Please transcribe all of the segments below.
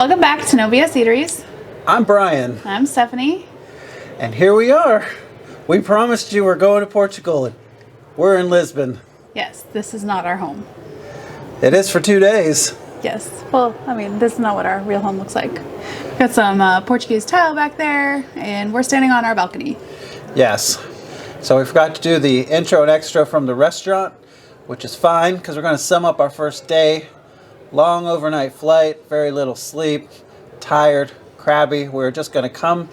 Welcome back to Novia's Eateries. I'm Brian. I'm Stephanie. And here we are. We promised you we're going to Portugal and we're in Lisbon. Yes, this is not our home. It is for 2 days. Yes, well, I mean, this is not what our real home looks like. We've got some Portuguese tile back there, and we're standing on our balcony. Yes. So we forgot to do the intro and extra from the restaurant, which is fine because we're going to sum up our first day. Long overnight flight, very little sleep, tired, crabby. We're just going to come,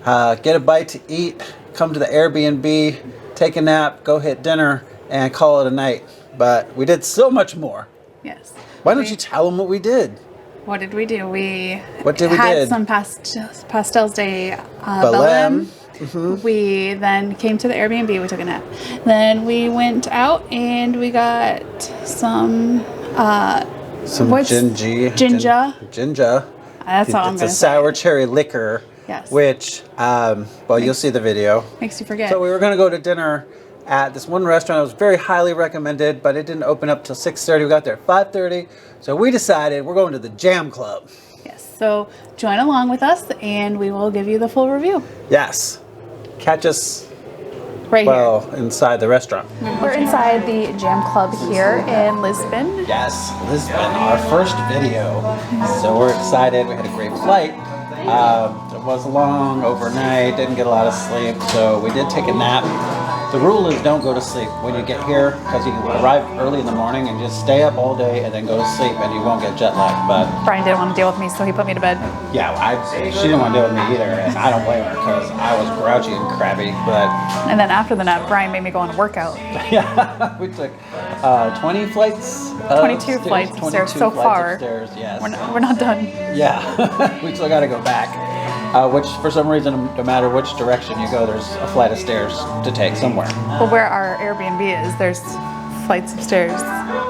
get a bite to eat, come to the AirBNB, take a nap, go hit dinner, and call it a night. But we did so much more. Yes. Why don't you tell them what we did? What did we do? We had did some Pasteles de Belem. Belem. We then came to the Airbnb. We took a nap. Then we went out and we got some Ginjinha. That's all I'm going to say. It's a sour cherry liquor. Yes. Which, you'll see the video. Makes you forget. So we were going to go to dinner at this one restaurant. It was very highly recommended, but it didn't open up till 6:30. We got there at 5:30. So we decided we're going to the Jam Club. Yes. So join along with us and we will give you the full review. Yes. Catch us right here. Inside the restaurant. We're inside the Jam Club here in Lisbon. Yes, Lisbon, our first video. So we're excited. We had a great flight. It was long overnight, didn't get a lot of sleep, so we did take a nap. The rule is don't go to sleep when you get here because you can arrive early in the morning and just stay up all day and then go to sleep and you won't get jet lag. But Brian didn't want to deal with me, so he put me to bed. Yeah, she didn't want to deal with me either, and I don't blame her because I was grouchy and crabby. And then after the nap, Brian made me go on a workout. Yeah, we took 20 flights. 22 flights of stairs so far. Yes. We're not done. Yeah, we still got to go back. Which, for some reason, no matter which direction you go, there's a flight of stairs to take somewhere. Well, where our Airbnb is, there's flights of stairs.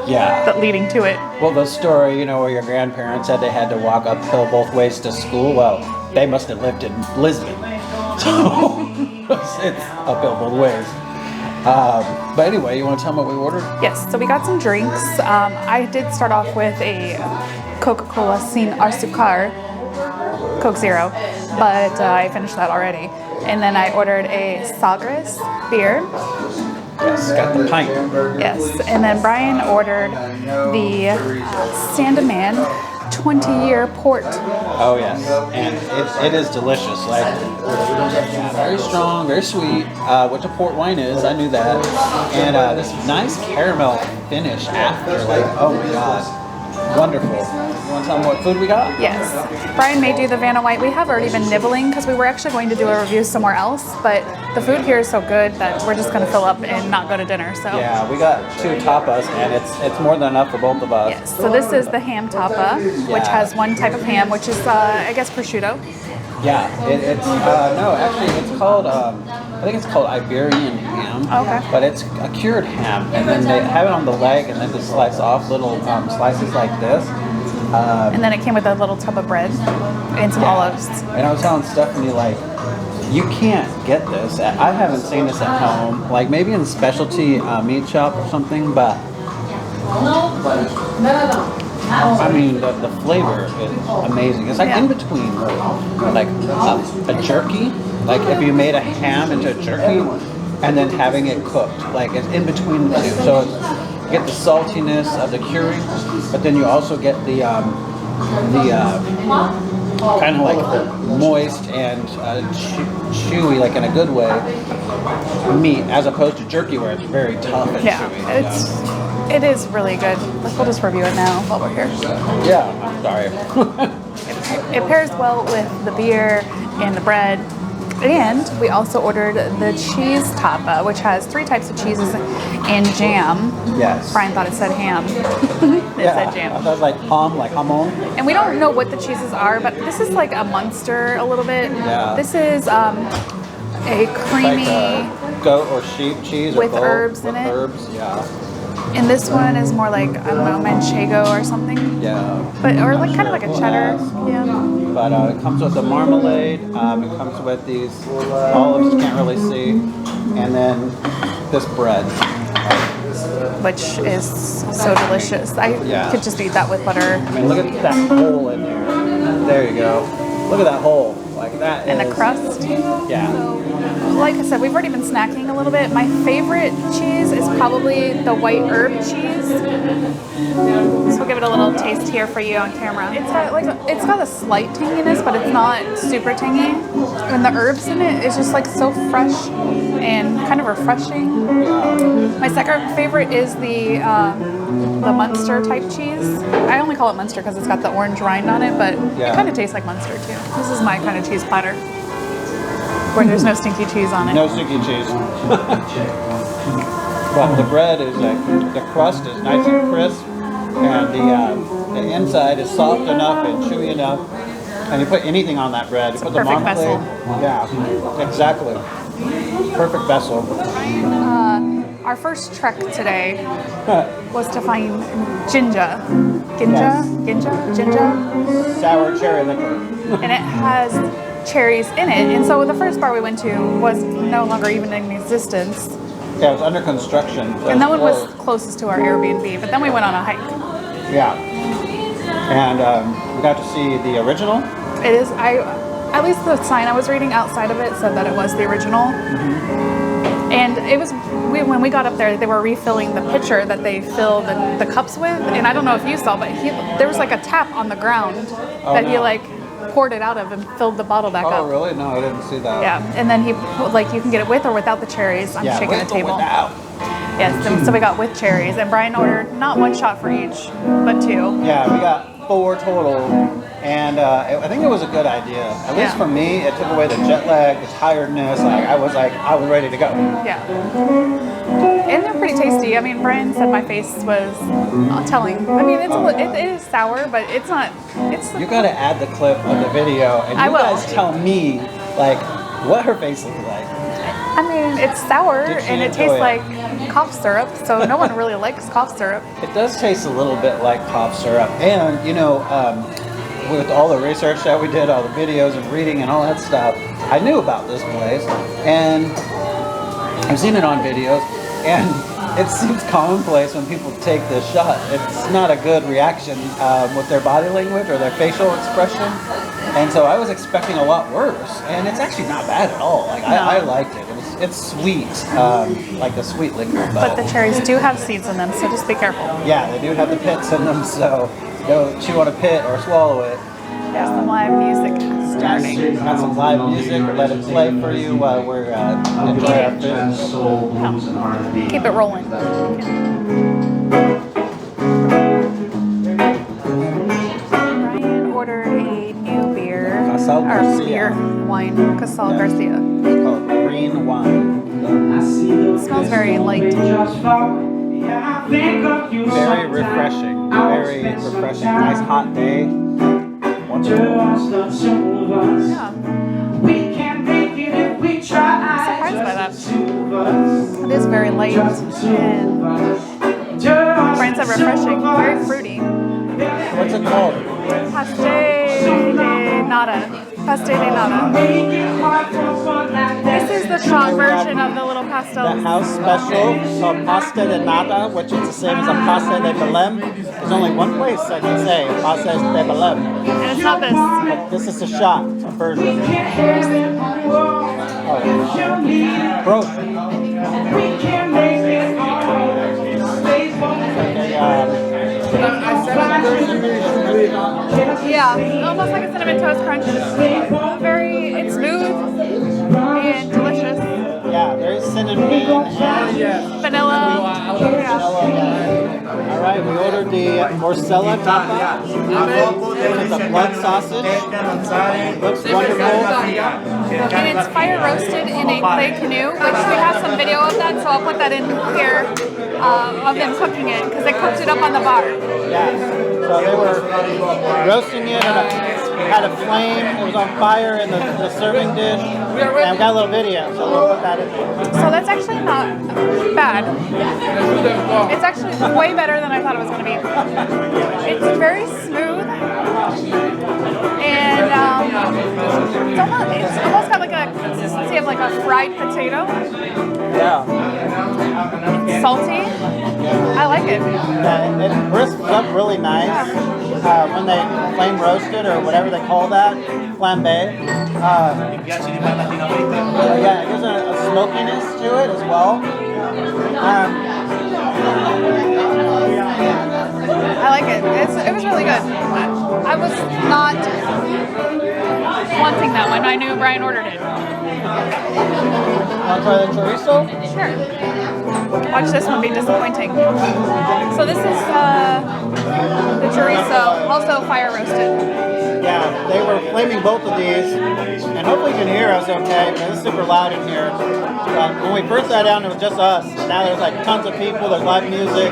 Yeah. That leading to it. Well, the story, where your grandparents said they had to walk uphill both ways to school. Well, they must have lived in Lisbon, so it's uphill both ways. But anyway, you want to tell them what we ordered? Yes. So we got some drinks. I did start off with a Coca-Cola sin azúcar. Coke Zero, but I finished that already. And then I ordered a Sagres beer. Yes, got the pint. Yes, and then Brian ordered the Sandeman 20-year port. Oh yes, and it is delicious. Very strong, very sweet. Which a port wine is, I knew that. And this nice caramel finish after. Oh my god, wonderful. You want to tell them what food we got? Yes. Brian made you the Vanna White. We have already been nibbling because we were actually going to do a review somewhere else, but the food here is so good that we're just going to fill up and not go to dinner. So yeah, we got 2 tapas, and it's more than enough for both of us. Yes. So this is the ham tapa, which has one type of ham, which is I guess prosciutto. Yeah. It's it's called I think it's called Iberian ham. Okay. But it's a cured ham, and then they have it on the leg, and then just slice off little slices like this. And then it came with a little tub of bread and some olives. And I was telling Stephanie, you can't get this. I haven't seen this at home. Maybe in a specialty meat shop or something, but I mean, the flavor is amazing. It's in between, a jerky. If you made a ham into a jerky and then having it cooked. It's in between the two. So you get the saltiness of the curing, but then you also get the kind of moist and chewy, in a good way, meat, as opposed to jerky where it's very tough and chewy. It is really good. We'll just review it now while we're here. Yeah, I'm sorry. It pairs well with the beer and the bread. And we also ordered the cheese tapa, which has 3 types of cheeses and jam. Yes. Brian thought it said ham. It said jam. I thought it was hamon, hamon. And we don't know what the cheeses are, but this is like a Munster a little bit. Yeah. This is a creamy goat or sheep cheese with herbs in it. Herbs, yeah. And this one is more like, I don't know, manchego or something. Yeah. Or kind of like a cheddar. Yeah. But it comes with a marmalade. It comes with these olives, you can't really see. And then this bread. Which is so delicious. I could just eat that with butter. I mean, look at that hole in there. There you go. Look at that hole. Like that. And is, the crust. Yeah. So, like I said, we've already been snacking a little bit. My favorite cheese is probably the white herb cheese. So we'll give it a little taste here for you on camera. It's got a slight tanginess, but it's not super tangy. And the herbs in it is just like so fresh and kind of refreshing. My second favorite is the Munster type cheese. I only call it Munster because it's got the orange rind on it, but it kind of tastes like Munster too. This is my kind of cheese platter, where there's no stinky cheese on it. No stinky cheese. But the bread is like, the crust is nice and crisp, and the inside is soft enough and chewy enough. And you put anything on that bread. You put the perfect vessel. Yeah, exactly. Perfect vessel. Our first trek today was to find Ginja. Yes. Ginja? Sour cherry liquor. And it has cherries in it. And so the first bar we went to was no longer even in existence. Yeah, it was under construction. And that one was closest to our Airbnb, but then we went on a hike. Yeah. And we got to see the original. It is, at least the sign I was reading outside of it said that it was the original. And it was, when we got up there, they were refilling the pitcher that they fill the cups with. And I don't know if you saw, but there was like a tap on the ground he like poured it out of and filled the bottle back up. Oh, really? No, I didn't see that. Yeah, and then he like, you can get it with or without the cherries. I'm shaking the table. Without. Yes, so we got with cherries, and Brian ordered not one shot for each, but two. Yeah, we got 4 total, and I think it was a good idea. At least for me, it took away the jet lag, the tiredness. I was ready to go. Yeah. And they're pretty tasty. I mean, Brian said my face was telling. I mean, it is sour, but it's not. You got to add the clip of the video, and you guys tell me like what her face looks like. I mean, it's sour and it tastes like cough syrup, so no one really likes cough syrup. It does taste a little bit like cough syrup, and you know, with all the research that we did, all the videos and reading and all that stuff, I knew about this place, and I've seen it on videos, and it seems commonplace when people take this shot. It's not a good reaction with their body language or their facial expression, and so I was expecting a lot worse, and it's actually not bad at all. Like I liked it. It's sweet, like a sweet liquor. But the cherries do have seeds in them, so just be careful. Yeah, they do have the pits in them, so don't chew on a pit or swallow it. There's some live music starting. Got some live music. Let it play for you while we're enjoying our food. Keep it rolling. Ryan ordered a new beer. Casal Garcia. Beer, wine. Casal Garcia. It's called green wine. It smells very light. Very refreshing. Very refreshing. Nice hot day. Wonderful. Yeah. I'm surprised by that. It is very light and Brian said refreshing, very fruity. What's it called? Pasteles de nata. Pasteles de nata. This is the shot version of the little pastel. The house special called Pasta de Nata, which is the same as a Pasta de Belem. There's only one place I can say Pasta de Belem. And it's not this. But this is a shot, a version. Bro. Yeah, almost like a cinnamon toast crunch. It's smooth and delicious. Yeah, very cinnamon and vanilla. All right, we ordered the morcela tapa. It's a blood sausage. Looks wonderful. And it's fire roasted in a clay canoe, which we have some video of that, so I'll put that in here of them cooking it, because they cooked it up on the bar. Yeah, so they were roasting it and had a flame. It was on fire in the serving dish. And we got a little video, so we'll put that in there. So that's actually not bad. It's actually way better than I thought it was going to be. It's very smooth, and it's almost got like a consistency of like a fried potato. Yeah. It's salty. I like it. Yeah, it crisps up really nice. when they flame roasted or whatever they call that, flambe. Yeah, it gives a smokiness to it as well. I like it. It was really good. I was not wanting that one. I knew Brian ordered it. Want to try the chorizo? Sure. Watch this one be disappointing. So this is the chorizo, also fire roasted. Yeah, they were flaming both of these, and hopefully you can hear us okay, because it's super loud in here. When we first sat down, it was just us. Now there's like tons of people, there's live music.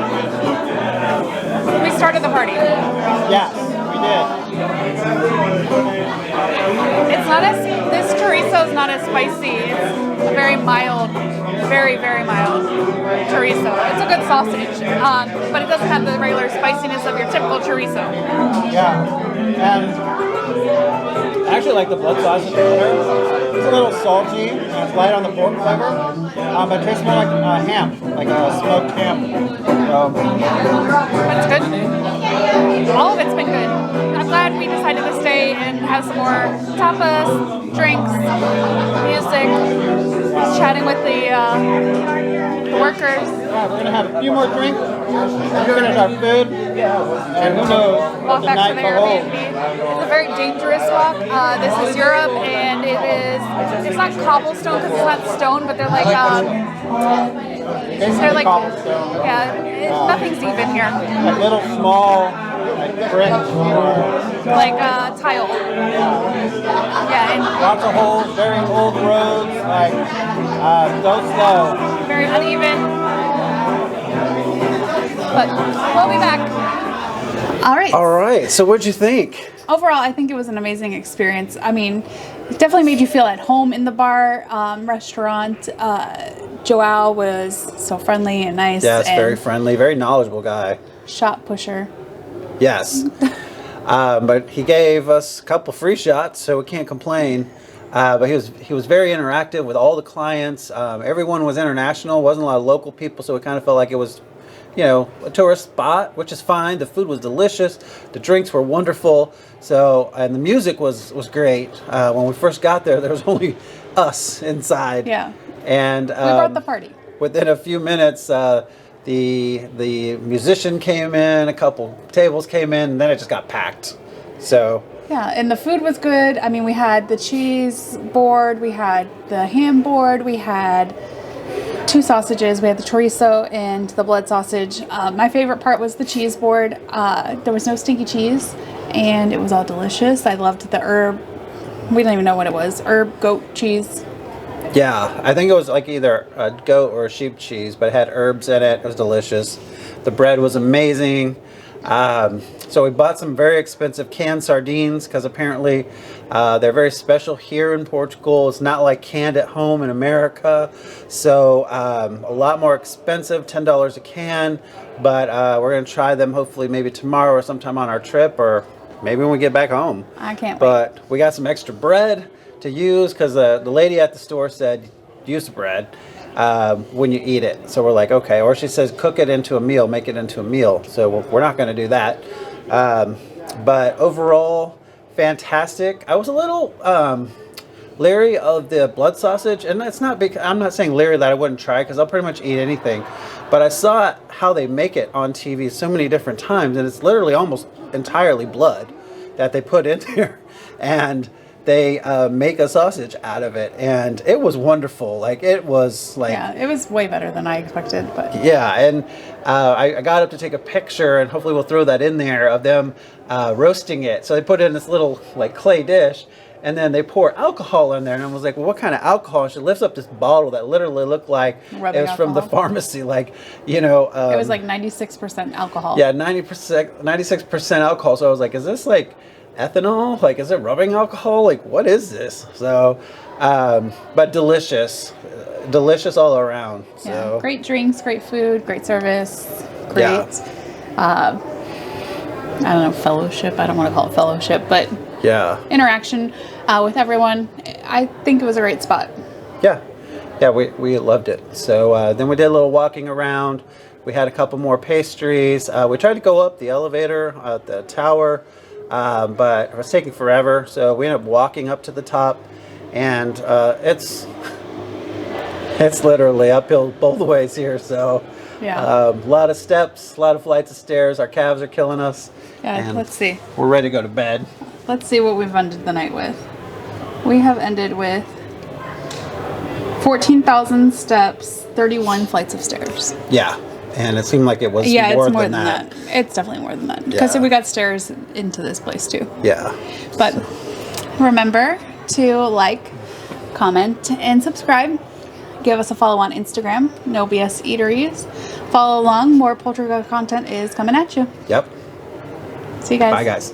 We started the party. Yes, we did. It's not this chorizo is not as spicy. It's a very mild, very, very mild chorizo. It's a good sausage, but it doesn't have the regular spiciness of your typical chorizo. Yeah, and I actually like the blood sausage better. It's a little salty and it's light on the pork flavor, but it tastes more like ham, like a smoked ham. That's good. All of it's been good. I'm glad we decided to stay and have some more tapas, drinks, music, chatting with the workers. Yeah, we're gonna have a few more drinks, finish our food, and who knows Walk the back night to the behold. AirBNB. It's a very dangerous walk. This is Europe, and it's not cobblestone because it's not stone, but they're like Basically cobblestone. yeah, nothing's even here. Like little small, like brick or Like tile. Yeah, and lots of holes, very old roads, like go slow. very uneven. But we'll be back. All right. All right. So what'd you think? Overall, I think it was an amazing experience. I mean, it definitely made you feel at home in the bar, restaurant. Joao was so friendly and nice. Yes, and very friendly, very knowledgeable guy. shot pusher. Yes. But he gave us a couple free shots, so we can't complain. But he was very interactive with all the clients. Everyone was international. Wasn't a lot of local people, so it kind of felt like it was, you know, a tourist spot, which is fine. The food was delicious. The drinks were wonderful. So, and the music was great. When we first got there, there was only us inside. Yeah. And We brought the party. within a few minutes, the musician came in, a couple tables came in, and then it just got packed. So Yeah, and the food was good. I mean, we had the cheese board, we had the ham board, we had 2 sausages. We had the chorizo and the blood sausage. My favorite part was the cheese board. There was no stinky cheese, and it was all delicious. I loved the herb. We don't even know what it was. Herb, goat cheese. yeah, I think it was like either a goat or a sheep cheese, but it had herbs in it. It was delicious. The bread was amazing. So we bought some very expensive canned sardines because apparently they're very special here in Portugal. It's not like canned at home in America. So a lot more expensive, $10 a can. But we're going to try them hopefully maybe tomorrow or sometime on our trip, or maybe when we get back home. I can't wait. But we got some extra bread to use because the lady at the store said use the bread when you eat it. So we're like, okay. Or she says cook it into a meal, make it into a meal. So we're not going to do that. But overall, fantastic. I was a little leery of the blood sausage, and it's not big. I'm not saying leery that I wouldn't try because I'll pretty much eat anything. But I saw how they make it on TV so many different times, and it's literally almost entirely blood that they put in there, and they make a sausage out of it, and it was wonderful. Like it was like Yeah, it was way better than I expected. But yeah, and I got up to take a picture, and hopefully we'll throw that in there of them roasting it. So they put it in this little like clay dish, and then they pour alcohol in there. And I was like, well, what kind of alcohol? And she lifts up this bottle that literally looked like Rubbing it was from the alcohol. pharmacy. Like, you know. it was like 96% alcohol. Yeah, 96% alcohol. So I was like, is this like ethanol? Like, is it rubbing alcohol? Like, what is this? So, but delicious all around. So Yeah, great drinks, great food, great service, great, Yeah. I don't know, fellowship. I don't want to call it fellowship, but yeah. interaction with everyone. I think it was a great spot. Yeah, we loved it. So then we did a little walking around. We had a couple more pastries. We tried to go up the elevator at the tower, but it was taking forever. So we ended up walking up to the top, and it's literally uphill both ways here. So Yeah. a lot of steps, a lot of flights of stairs. Our calves are killing us. Yeah, and let's see. We're ready to go to bed. Let's see what we've ended the night with. We have ended with 14,000 steps, 31 flights of stairs. Yeah, and it seemed like it was Yeah, more it's more than than that. that. It's definitely more than that. Because Yeah. we got stairs into this place too. Yeah. But remember to like, comment, and subscribe. Give us a follow on Instagram, No BS Eateries. Follow along. More Portugal content is coming at you. Yep. See you guys. Bye, guys.